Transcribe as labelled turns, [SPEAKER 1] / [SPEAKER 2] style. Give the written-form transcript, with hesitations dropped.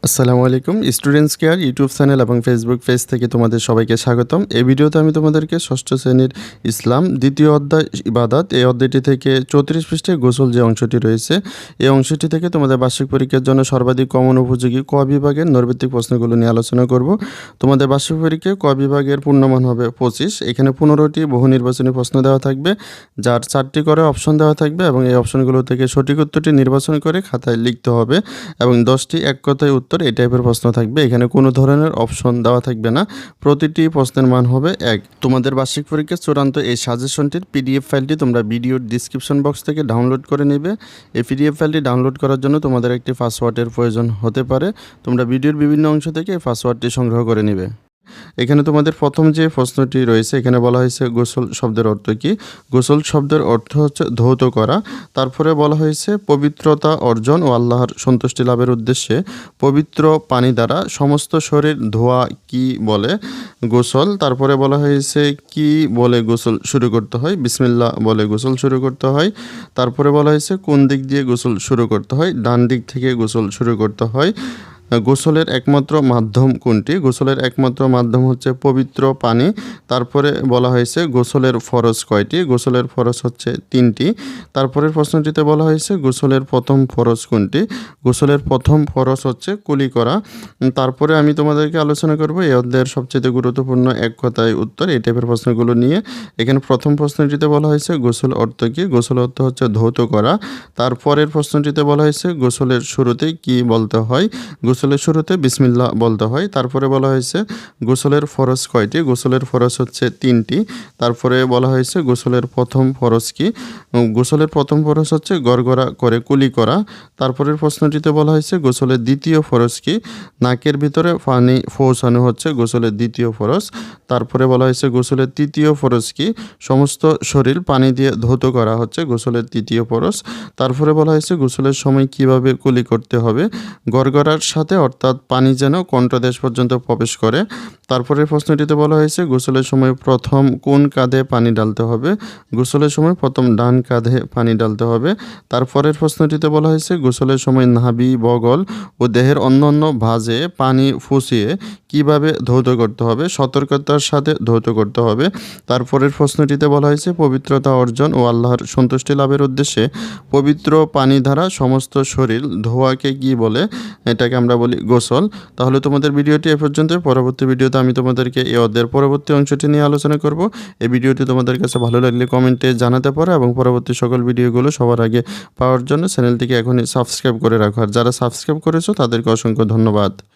[SPEAKER 1] আসসালামু আলাইকুম students care YouTube channel এবং ফেসবুক পেজ থেকে তোমাদের সবাইকে স্বাগতম। এই ভিডিওতে আমি তোমাদেরকে ষষ্ঠ শ্রেণীর ইসলাম দ্বিতীয় অধ্যায় ইবাদত এই অধ্যায়টি থেকে 34 পৃষ্ঠায় গোসল যে অংশটি রয়েছে এই অংশটি থেকে তোমাদের বার্ষিক পরীক্ষার জন্য সর্বাধিক কমন উপযোগী ক বিভাগের নৈর্ব্যক্তিক প্রশ্নগুলো নিয়ে আলোচনা করব। তোমাদের বার্ষিক পরীক্ষায় ক বিভাগের পূর্ণমান হবে 25। এখানে 15টি বহু নির্বাচনী প্রশ্ন দেওয়া থাকবে, যার 4টি করে অপশন দেওয়া থাকবে এবং এই অপশনগুলো থেকে সঠিক উত্তরটি নির্বাচন করে খাতায় লিখতে হবে এবং 10টি এক কথায় উত্তর এই টাইপের প্রশ্ন থাকবে। এখানে কোনো ধরনের অপশন দেওয়া থাকবে না, প্রতিটি প্রশ্নের মান হবে 1। তোমাদের বার্ষিক পরীক্ষার চূড়ান্ত এই সাজেশনটির পিডিএফ ফাইলটি তোমরা ভিডিওর ডিসক্রিপশন বক্স থেকে ডাউনলোড করে নেবে। এই পিডিএফ ফাইলটি ডাউনলোড করার জন্য তোমাদের একটি পাসওয়ার্ডের প্রয়োজন হতে পারে। তোমরা ভিডিওর বিভিন্ন অংশ থেকে এই পাসওয়ার্ডটি সংগ্রহ করে নেবে। এখানে তোমাদের প্রথম যে প্রশ্নটি রয়েছে এখানে বলা হয়েছে গোসল শব্দের অর্থ কী। গোসল শব্দের অর্থ হচ্ছে ধৌত করা। তারপরে বলা হয়েছে পবিত্রতা অর্জন ও আল্লাহর সন্তুষ্টি লাভের উদ্দেশ্যে পবিত্র পানি দ্বারা সমস্ত শরীর ধোয়া কি বলে গোসল। তারপরে বলা হয়েছে কি বলে গোসল শুরু করতে হয়, বিসমিল্লাহ বলে গোসল শুরু করতে হয়। তারপরে বলা হয়েছে কোন দিক দিয়ে গোসল শুরু করতে হয়, ডান দিক থেকে গোসল শুরু করতে হয়। গোসলের একমাত্র মাধ্যম কোনটি, গোসলের একমাত্র মাধ্যম হচ্ছে পবিত্র পানি। তারপরে বলা হয়েছে গোসলের ফরজ কয়টি, গোসলের ফরজ হচ্ছে 3টি। তারপরের প্রশ্নটিতে বলা হয়েছে গোসলের প্রথম ফরজ কোনটি, গোসলের প্রথম ফরজ হচ্ছে কুলি করা। তারপরে আমি তোমাদেরকে আলোচনা করব এই অধ্যায়ের সবচেয়ে গুরুত্বপূর্ণ এক কথায় উত্তর এই টাইপের প্রশ্নগুলো নিয়ে। এখানে প্রথম প্রশ্নটিতে বলা হয়েছে গোসল অর্থ কী, গোসল অর্থ হচ্ছে ধৌত করা। তারপরের প্রশ্নটিতে বলা হয়েছে গোসলের শুরুতে কি বলতে হয়, গোসলের শুরুতে বিসমিল্লাহ বলতে হয়। তারপরে বলা হয়েছে গোসলের ফরজ কয়টি, গোসলের ফরজ হচ্ছে 3টি। তারপরে বলা হয়েছে গোসলের প্রথম ফরজ কি, গোসলের প্রথম ফরজ হচ্ছে গড়গড়া করে কুলি করা। তারপরের প্রশ্নটিতে বলা হয়েছে গোসলের দ্বিতীয় ফরজ কি, নাকের ভিতরে পানি পৌঁছানো হচ্ছে গোসলের দ্বিতীয় ফরজ। তারপরে বলা হয়েছে গোসলের তৃতীয় ফরজ কি, সমস্ত শরীর পানি দিয়ে ধৌত করা হচ্ছে গোসলের তৃতীয় ফরজ। তারপরে বলা হয়েছে গোসলের সময় কিভাবে কুলি করতে হবে, গড়গড়ার সাথে অর্থাৎ পানি যেন কণ্ঠদেশ পর্যন্ত প্রবেশ করে। তারপরের প্রশ্নটিতে বলা হয়েছে গোসলের সময় প্রথম কোন কাঁধে পানি ঢালতে হবে, গোসলের সময় প্রথম ডান কাঁধে পানি ঢালতে হবে। তারপরের প্রশ্নটিতে বলা হয়েছে গোসলের সময় নাভি, বগল ও দেহের অন্যান্য ভাঁজে পানি ফুঁসিয়ে কিভাবে ধৌত করতে হবে, সতর্কতার সাথে ধৌত করতে হবে। তারপরের প্রশ্নটিতে বলা হয়েছে পবিত্রতা অর্জন ও আল্লাহর সন্তুষ্টি লাভের উদ্দেশ্যে পবিত্র পানি দ্বারা সমস্ত শরীর ধোয়াকে কি বলে, এটাকে আমরা বলি গোসল। তাহলে তোমাদের ভিডিওটি এ পর্যন্ত। পরবর্তী ভিডিওতে আমি তোমাদেরকে এই অধ্যায়ের পরবর্তী অংশটি নিয়ে আলোচনা করব। এই ভিডিওটি তোমাদের কাছে ভালো লাগলে কমেন্টে জানাতে পারো এবং পরবর্তী সকল ভিডিওগুলো সবার আগে পাওয়ার জন্য চ্যানেলটিকে এখনই সাবস্ক্রাইব করে রাখো। আর যারা সাবস্ক্রাইব করেছো তাদেরকে অসংখ্য ধন্যবাদ।